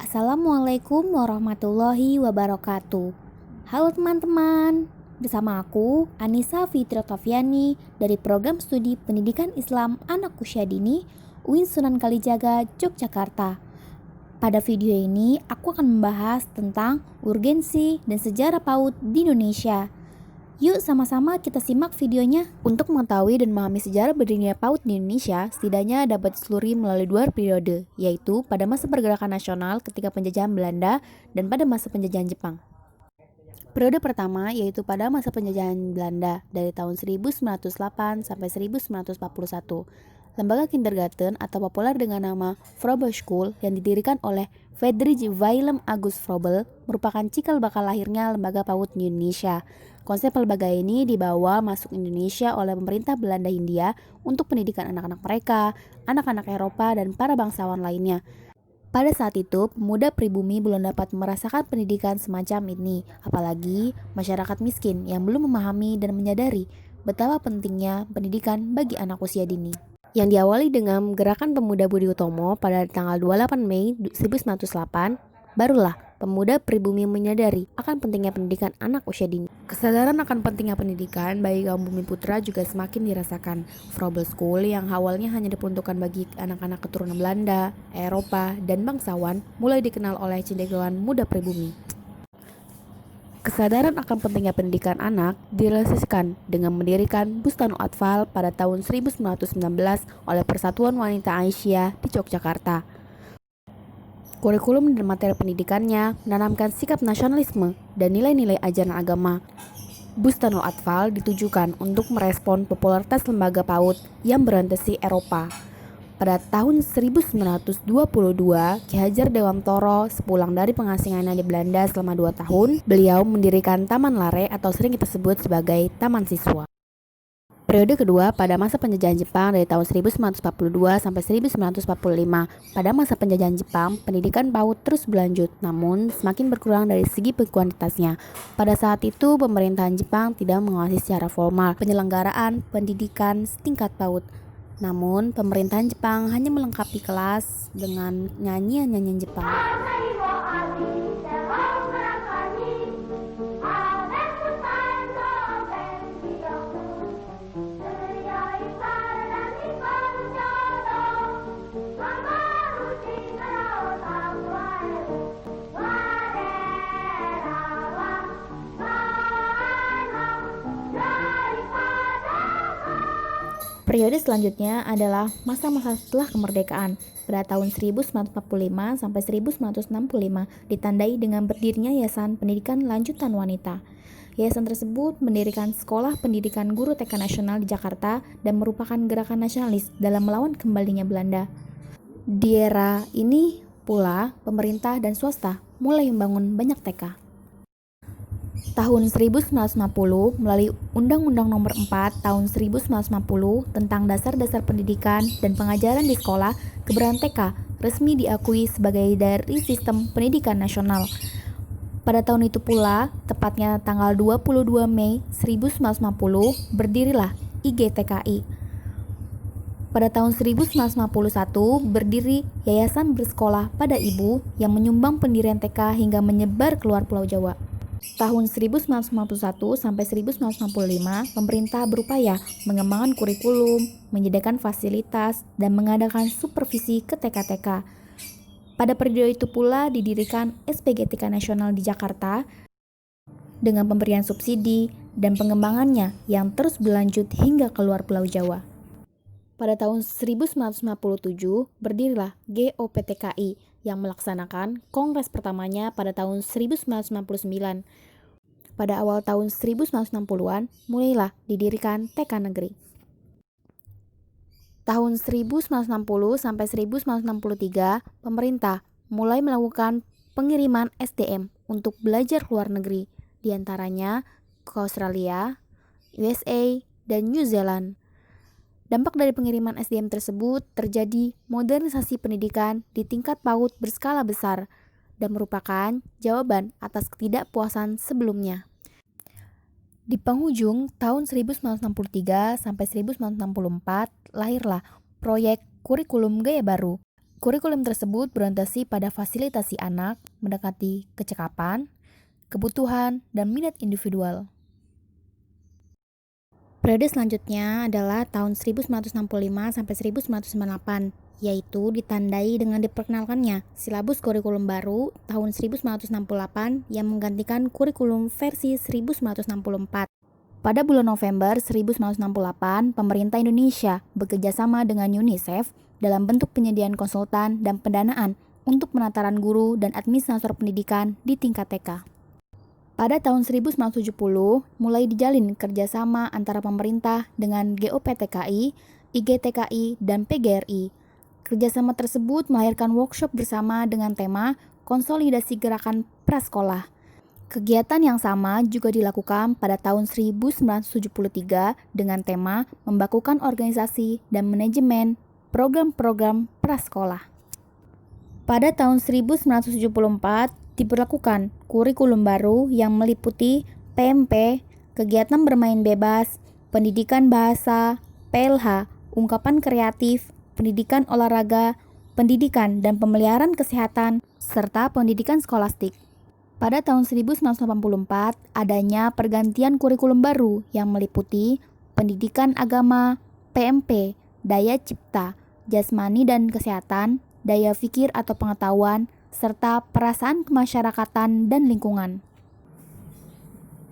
Assalamualaikum warahmatullahi wabarakatuh. Halo teman-teman, bersama aku Anissa Fitrotoviani dari Program Studi Pendidikan Islam Anak Usia Dini UIN Sunan Kalijaga, Yogyakarta. Pada video ini aku akan membahas tentang urgensi dan sejarah PAUD di Indonesia. Yuk sama-sama kita simak videonya. Untuk mengetahui dan memahami sejarah berdirinya PAUD di Indonesia, setidaknya dapat diseluri melalui dua periode, yaitu pada masa pergerakan nasional ketika penjajahan Belanda dan pada masa penjajahan Jepang. Periode pertama yaitu pada masa penjajahan Belanda dari tahun 1908 sampai 1941. Lembaga kindergarten atau populer dengan nama Froebel School yang didirikan oleh Friedrich Wilhelm August Froebel merupakan cikal bakal lahirnya lembaga PAUD di Indonesia. Konsep lembaga ini dibawa masuk Indonesia oleh pemerintah Belanda Hindia untuk pendidikan anak-anak mereka, anak-anak Eropa, dan para bangsawan lainnya. Pada saat itu, pemuda pribumi belum dapat merasakan pendidikan semacam ini, apalagi masyarakat miskin yang belum memahami dan menyadari betapa pentingnya pendidikan bagi anak usia dini. Yang diawali dengan gerakan pemuda Budi Utomo pada tanggal 28 Mei 1908, barulah pemuda pribumi menyadari akan pentingnya pendidikan anak usia dini. Kesadaran akan pentingnya pendidikan bagi kaum bumi putra juga semakin dirasakan. Froebel School yang awalnya hanya diperuntukkan bagi anak-anak keturunan Belanda, Eropa, dan bangsawan mulai dikenal oleh cendekiawan muda pribumi. Kesadaran akan pentingnya pendidikan anak direalisasikan dengan mendirikan Bustanu Atfal pada tahun 1919 oleh Persatuan Wanita Aisyah di Yogyakarta. Kurikulum dan materi pendidikannya menanamkan sikap nasionalisme dan nilai-nilai ajaran agama. Bustanu Atfal ditujukan untuk merespon popularitas lembaga PAUD yang berorientasi Eropa. Pada tahun 1922, Ki Hajar Dewantoro sepulang dari pengasingannya di Belanda selama 2 tahun, beliau mendirikan Taman Lare atau sering kita sebut sebagai Taman Siswa. Periode kedua pada masa penjajahan Jepang dari tahun 1942 sampai 1945. Pada masa penjajahan Jepang, pendidikan PAUD terus berlanjut, namun semakin berkurang dari segi kuantitasnya. Pada saat itu, pemerintahan Jepang tidak menguasai secara formal penyelenggaraan pendidikan setingkat PAUD. Namun, pemerintahan Jepang hanya melengkapi kelas dengan nyanyian-nyanyian Jepang. Periode selanjutnya adalah masa-masa setelah kemerdekaan pada tahun 1945 sampai 1965 ditandai dengan berdirinya Yayasan Pendidikan Lanjutan Wanita. Yayasan tersebut mendirikan Sekolah Pendidikan Guru TK Nasional di Jakarta dan merupakan gerakan nasionalis dalam melawan kembalinya Belanda. Di era ini pula pemerintah dan swasta mulai membangun banyak TK. Tahun 1950 melalui Undang-Undang Nomor 4 Tahun 1950 tentang Dasar-Dasar Pendidikan dan Pengajaran di Sekolah, keberadaan TK resmi diakui sebagai dari sistem pendidikan nasional. Pada tahun itu pula, tepatnya tanggal 22 Mei 1950, berdirilah IGTKI. Pada tahun 1951, berdiri Yayasan Bersekolah pada Ibu yang menyumbang pendirian TK hingga menyebar keluar Pulau Jawa. Tahun 1951 sampai 1965, pemerintah berupaya mengembangkan kurikulum, menyediakan fasilitas, dan mengadakan supervisi ke TK-TK. Pada periode itu pula didirikan SPG TK Nasional di Jakarta dengan pemberian subsidi dan pengembangannya yang terus berlanjut hingga keluar Pulau Jawa. Pada tahun 1957, berdirilah GOPTKI yang melaksanakan kongres pertamanya pada tahun 1999. Pada awal tahun 1960-an, mulailah didirikan TK Negeri. Tahun 1960 sampai 1963, pemerintah mulai melakukan pengiriman SDM untuk belajar ke luar negeri, diantaranya ke Australia, USA, dan New Zealand. Dampak dari pengiriman SDM tersebut terjadi modernisasi pendidikan di tingkat PAUD berskala besar dan merupakan jawaban atas ketidakpuasan sebelumnya. Di penghujung tahun 1963 sampai 1964 lahirlah proyek kurikulum gaya baru Kurikulum tersebut berorientasi pada fasilitasi anak mendekati kecakapan, kebutuhan, dan minat individual. Periode selanjutnya adalah tahun 1965 sampai 1998, yaitu ditandai dengan diperkenalkannya silabus kurikulum baru tahun 1968 yang menggantikan kurikulum versi 1964. Pada bulan November 1968, pemerintah Indonesia bekerjasama dengan UNICEF dalam bentuk penyediaan konsultan dan pendanaan untuk penataran guru dan administrator pendidikan di tingkat TK. Pada tahun 1970, mulai dijalin kerjasama antara pemerintah dengan GOPTKI, IGTKI, dan PGRI. Kerjasama tersebut melahirkan workshop bersama dengan tema Konsolidasi Gerakan Prasekolah. Kegiatan yang sama juga dilakukan pada tahun 1973 dengan tema Membakukan Organisasi dan Manajemen Program-Program Prasekolah. Pada tahun 1974, diberlakukan kurikulum baru yang meliputi PMP, kegiatan bermain bebas, pendidikan bahasa, PLH, ungkapan kreatif, pendidikan olahraga, pendidikan dan pemeliharaan kesehatan, serta pendidikan skolastik. Pada tahun 1984, adanya pergantian kurikulum baru yang meliputi pendidikan agama, PMP, daya cipta, jasmani dan kesehatan, daya pikir atau pengetahuan, serta perasaan kemasyarakatan dan lingkungan.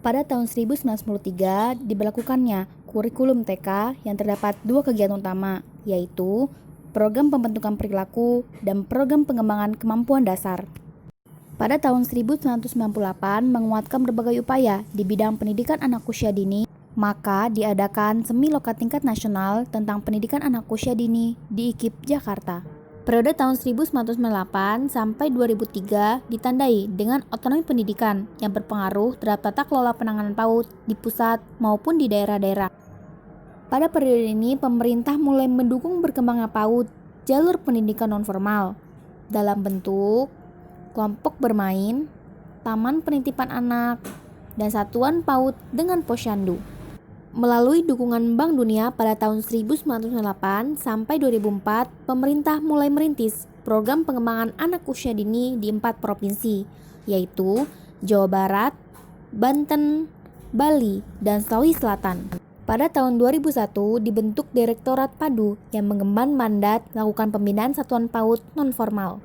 Pada tahun 1993 diberlakukannya kurikulum TK yang terdapat dua kegiatan utama, yaitu program pembentukan perilaku dan program pengembangan kemampuan dasar. Pada tahun 1998 menguatkan berbagai upaya di bidang pendidikan anak usia dini, maka diadakan semi loka tingkat nasional tentang pendidikan anak usia dini di IKIP Jakarta. Periode tahun 1998 sampai 2003 ditandai dengan otonomi pendidikan yang berpengaruh terhadap tata kelola penanganan PAUD di pusat maupun di daerah-daerah. Pada periode ini, pemerintah mulai mendukung berkembangnya PAUD jalur pendidikan nonformal dalam bentuk kelompok bermain, taman penitipan anak, dan satuan PAUD dengan posyandu. Melalui dukungan Bank Dunia pada tahun 1998 sampai 2004, pemerintah mulai merintis program pengembangan anak usia dini di 4 provinsi, yaitu Jawa Barat, Banten, Bali, dan Sulawesi Selatan. Pada tahun 2001 dibentuk Direktorat Padu yang mengemban mandat melakukan pembinaan satuan PAUD nonformal.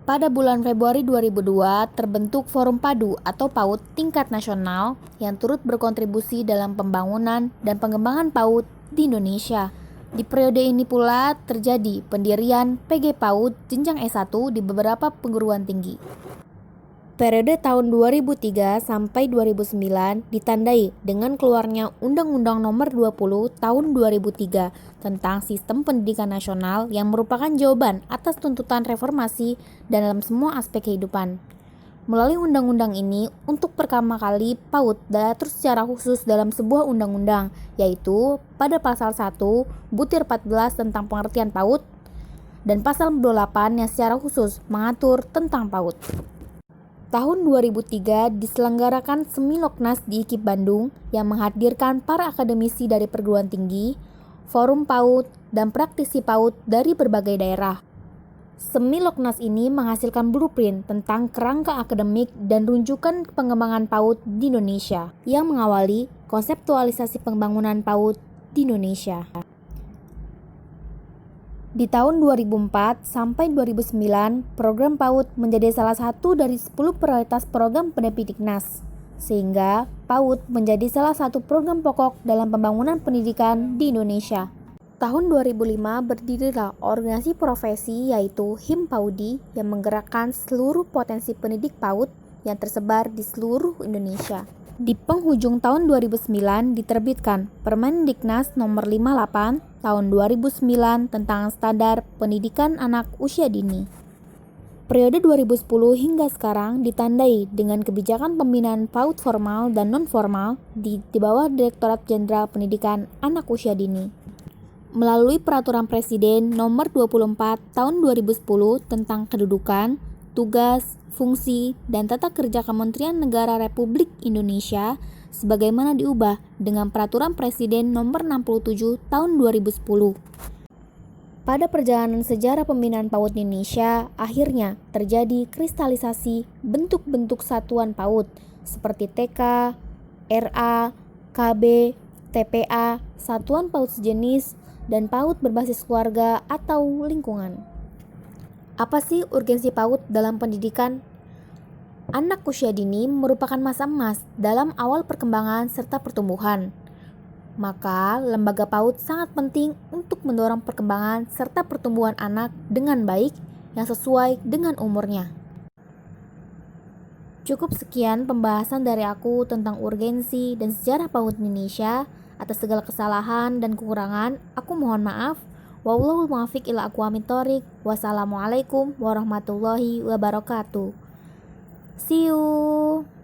Pada bulan Februari 2002 terbentuk Forum Padu atau PAUD tingkat nasional yang turut berkontribusi dalam pembangunan dan pengembangan PAUD di Indonesia. Di periode ini pula terjadi pendirian PG PAUD jenjang S1 di beberapa perguruan tinggi. Periode tahun 2003 sampai 2009 ditandai dengan keluarnya Undang-Undang Nomor 20 Tahun 2003 tentang Sistem Pendidikan Nasional yang merupakan jawaban atas tuntutan reformasi dan dalam semua aspek kehidupan. Melalui undang-undang ini, untuk pertama kali PAUD diatur secara khusus dalam sebuah undang-undang, yaitu pada pasal 1 butir 14 tentang pengertian PAUD dan pasal 28 yang secara khusus mengatur tentang PAUD. Tahun 2003 diselenggarakan Semiloknas di IKIP Bandung yang menghadirkan para akademisi dari perguruan tinggi, forum PAUD, dan praktisi PAUD dari berbagai daerah. Semiloknas ini menghasilkan blueprint tentang kerangka akademik dan rujukan pengembangan PAUD di Indonesia yang mengawali konseptualisasi pembangunan PAUD di Indonesia. Di tahun 2004 sampai 2009, program PAUD menjadi salah satu dari 10 prioritas program Pendikbudnas, sehingga PAUD menjadi salah satu program pokok dalam pembangunan pendidikan di Indonesia. Tahun 2005 berdirilah organisasi profesi yaitu Himpaudi yang menggerakkan seluruh potensi pendidik PAUD yang tersebar di seluruh Indonesia. Di penghujung tahun 2009 diterbitkan Permendiknas Nomor 58 Tahun 2009 tentang Standar Pendidikan Anak Usia Dini. Periode 2010 hingga sekarang ditandai dengan kebijakan pembinaan PAUD formal dan non-formal di bawah Direktorat Jenderal Pendidikan Anak Usia Dini. Melalui Peraturan Presiden Nomor 24 Tahun 2010 tentang Kedudukan, Tugas, Fungsi, dan Tata Kerja Kementerian Negara Republik Indonesia sebagaimana diubah dengan Peraturan Presiden Nomor 67 Tahun 2010. Pada perjalanan sejarah pembinaan PAUD di Indonesia, akhirnya terjadi kristalisasi bentuk-bentuk satuan PAUD seperti TK, RA, KB, TPA, satuan PAUD sejenis, dan PAUD berbasis keluarga atau lingkungan. Apa sih urgensi PAUD dalam pendidikan? Anak usia dini merupakan masa emas dalam awal perkembangan serta pertumbuhan. Maka, lembaga PAUD sangat penting untuk mendorong perkembangan serta pertumbuhan anak dengan baik yang sesuai dengan umurnya. Cukup sekian pembahasan dari aku tentang urgensi dan sejarah PAUD Indonesia. Atas segala kesalahan dan kekurangan, aku mohon maaf. Wallahul muwaffiq ila aqwamit thoriq. Wassalamualaikum warahmatullahi wabarakatuh. See you.